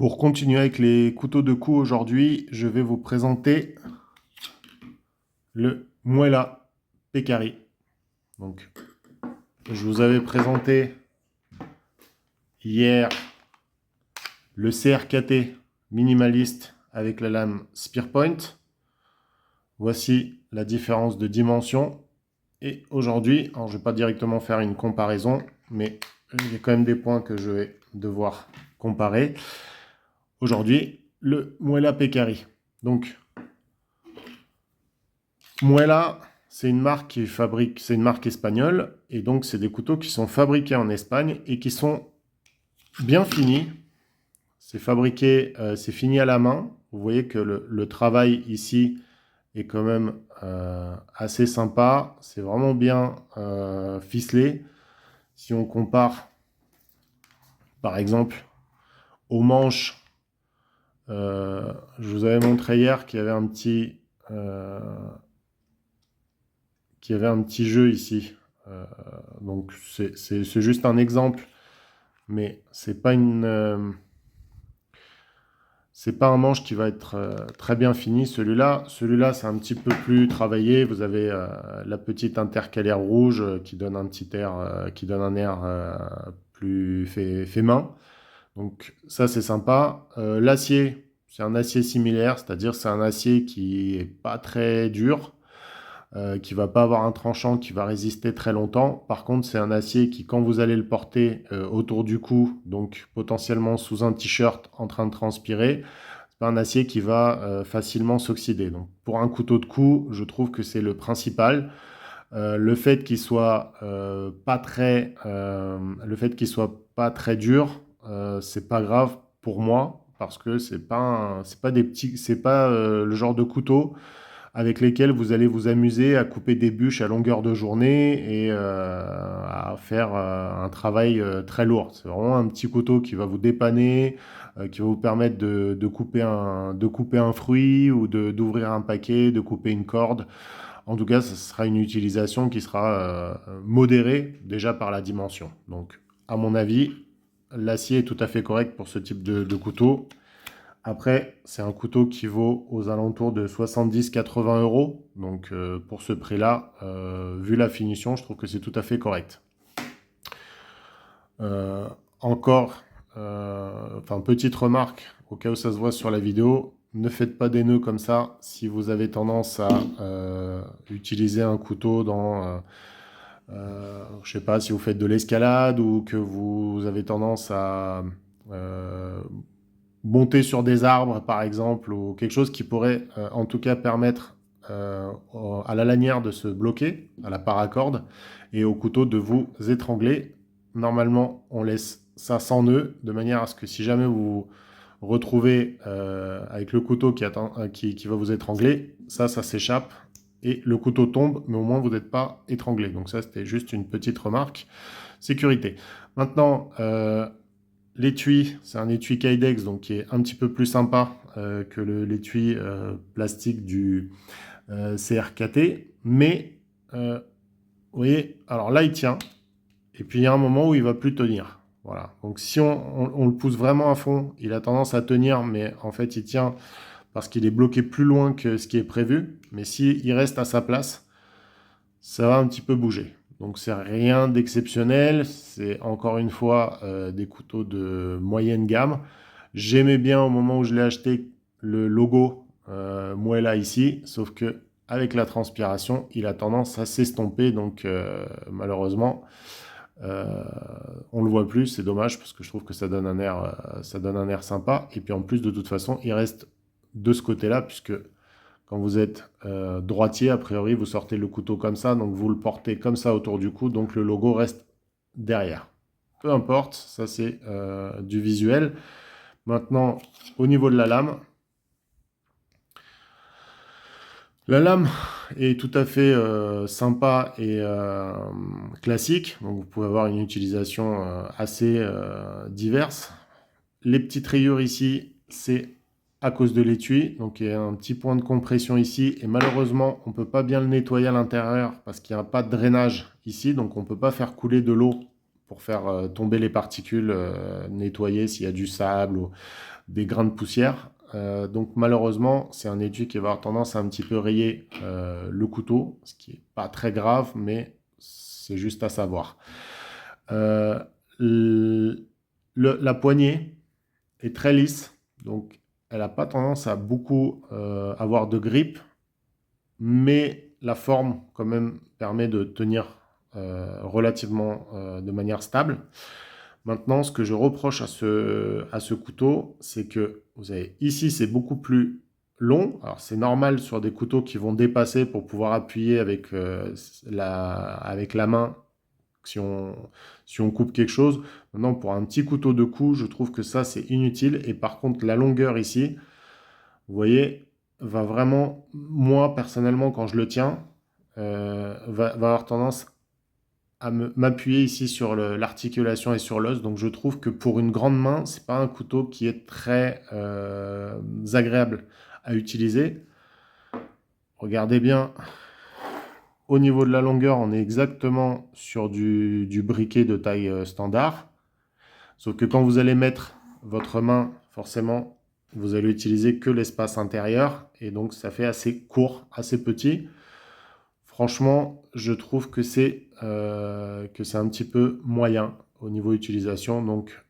Pour continuer avec les couteaux de cou aujourd'hui, je vais vous présenter le Muela Pecari. Donc, je vous avais présenté hier le CRKT minimaliste avec la lame Spearpoint. Voici la différence de dimension. Et aujourd'hui, alors je ne vais pas directement faire une comparaison, mais il y a quand même des points que je vais devoir comparer. Aujourd'hui, le Muela Pecari. Donc, Muela, c'est une marque qui fabrique, c'est une marque espagnole, et donc c'est des couteaux qui sont fabriqués en Espagne et qui sont bien finis. C'est fabriqué, c'est fini à la main. Vous voyez que le travail ici est quand même assez sympa. C'est vraiment bien ficelé. Si on compare, par exemple, aux manches, je vous avais montré hier qu'il y avait un petit jeu ici. Donc c'est juste un exemple, mais c'est pas c'est pas un manche qui va être très bien fini. Celui-là, c'est un petit peu plus travaillé. Vous avez la petite intercalaire rouge qui donne un petit air, qui donne un air plus fait main. Donc ça c'est sympa. L'acier, c'est un acier similaire, c'est-à-dire c'est un acier qui est pas très dur. Qui va pas avoir un tranchant qui va résister très longtemps. Par contre, c'est un acier qui, quand vous allez le porter autour du cou, donc potentiellement sous un t-shirt en train de transpirer, c'est pas un acier qui va facilement s'oxyder. Donc, pour un couteau de cou, je trouve que c'est le principal. Le fait qu'il soit le fait qu'il soit pas très dur, c'est pas grave pour moi parce que c'est pas des petits, c'est pas le genre de couteau avec lesquels vous allez vous amuser à couper des bûches à longueur de journée et à faire un travail très lourd. C'est vraiment un petit couteau qui va vous dépanner, qui va vous permettre de couper un fruit ou d'ouvrir un paquet, de couper une corde. En tout cas, ce sera une utilisation qui sera modérée déjà par la dimension. Donc, à mon avis, l'acier est tout à fait correct pour ce type de couteau. Après, c'est un couteau qui vaut aux alentours de 70-80 euros. Donc, pour ce prix-là, vu la finition, je trouve que c'est tout à fait correct. Euh, encore, enfin, petite remarque, au cas où ça se voit sur la vidéo, ne faites pas des nœuds comme ça si vous avez tendance à utiliser un couteau dans, je sais pas, si vous faites de l'escalade ou que vous avez tendance à monter sur des arbres, par exemple, ou quelque chose qui pourrait, en tout cas, permettre à la lanière de se bloquer, à la paracorde, et au couteau de vous étrangler. Normalement, on laisse ça sans nœud, de manière à ce que si jamais vous vous retrouvez avec le couteau qui va vous étrangler, ça s'échappe, et le couteau tombe, mais au moins vous n'êtes pas étranglé. Donc ça, c'était juste une petite remarque. Sécurité. Maintenant, l'étui, c'est un étui Kydex, donc qui est un petit peu plus sympa que l'étui plastique du CRKT. Mais, vous voyez, alors là, il tient. Et puis, il y a un moment où il va plus tenir. Voilà. Donc, si on le pousse vraiment à fond, il a tendance à tenir, mais en fait, il tient parce qu'il est bloqué plus loin que ce qui est prévu. Mais s'il reste à sa place, ça va un petit peu bouger. Donc c'est rien d'exceptionnel, c'est encore une fois des couteaux de moyenne gamme. J'aimais bien au moment où je l'ai acheté le logo Muela ici, sauf que avec la transpiration, il a tendance à s'estomper, donc malheureusement, on le voit plus, c'est dommage parce que je trouve que ça donne un air sympa. Et puis en plus, de toute façon, il reste de ce côté-là, puisque quand vous êtes droitier, a priori, vous sortez le couteau comme ça, donc vous le portez comme ça autour du cou, donc le logo reste derrière. Peu importe, ça c'est du visuel. Maintenant, au niveau de la lame est tout à fait sympa et classique, donc vous pouvez avoir une utilisation assez diverse. Les petites rayures ici, c'est à cause de l'étui, donc il y a un petit point de compression ici, et malheureusement, on ne peut pas bien le nettoyer à l'intérieur parce qu'il n'y a pas de drainage ici, donc on ne peut pas faire couler de l'eau pour faire tomber les particules, nettoyer s'il y a du sable ou des grains de poussière. Donc malheureusement, c'est un étui qui va avoir tendance à un petit peu rayer le couteau, ce qui n'est pas très grave, mais c'est juste à savoir. Euh, la poignée est très lisse, donc elle n'a pas tendance à beaucoup avoir de grippe, mais la forme quand même permet de tenir relativement de manière stable. Maintenant, ce que je reproche à ce couteau, c'est que vous avez ici, c'est beaucoup plus long. Alors, c'est normal sur des couteaux qui vont dépasser pour pouvoir appuyer avec la main si on coupe quelque chose. Maintenant, pour un petit couteau de cou, je trouve que ça, c'est inutile. Et par contre, la longueur ici, vous voyez, va vraiment, moi, personnellement, quand je le tiens, va avoir tendance à m'appuyer ici sur l'articulation et sur l'os. Donc je trouve que pour une grande main, c'est pas un couteau qui est très agréable à utiliser. Regardez bien, au niveau de la longueur, on est exactement sur du briquet de taille standard. Sauf que quand vous allez mettre votre main, forcément, vous allez utiliser que l'espace intérieur. Et donc ça fait assez court, assez petit. Franchement, je trouve que c'est un petit peu moyen au niveau utilisation. Donc,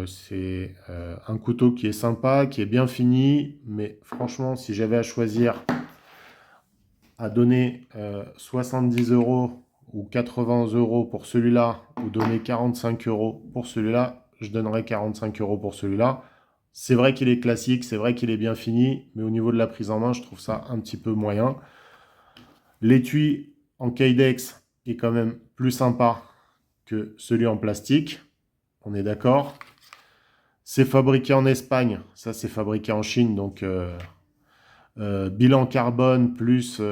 c'est un couteau qui est sympa, qui est bien fini. Mais franchement, si j'avais à choisir à donner 70 € ou 80 € pour celui-là, ou donner 45 € pour celui-là, je donnerais 45 € pour celui-là. C'est vrai qu'il est classique, c'est vrai qu'il est bien fini, mais au niveau de la prise en main, je trouve ça un petit peu moyen. L'étui en Kydex est quand même plus sympa que celui en plastique. On est d'accord. C'est fabriqué en Espagne. Ça, c'est fabriqué en Chine. Donc, bilan carbone plus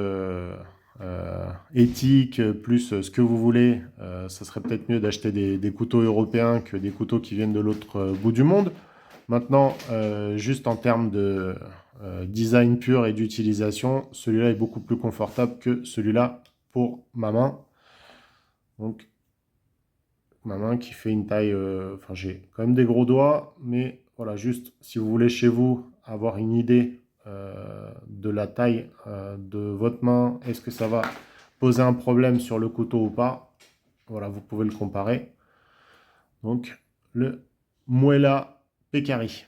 éthique, plus ce que vous voulez. Ça serait peut-être mieux d'acheter des couteaux européens que des couteaux qui viennent de l'autre bout du monde. Maintenant, juste en termes de design pur et d'utilisation, celui-là est beaucoup plus confortable que celui-là pour ma main. Donc, ma main qui fait une taille... Enfin, j'ai quand même des gros doigts, mais voilà, juste si vous voulez chez vous avoir une idée de la taille de votre main, est-ce que ça va poser un problème sur le couteau ou pas? Voilà, vous pouvez le comparer. Donc, le Muela Pecari.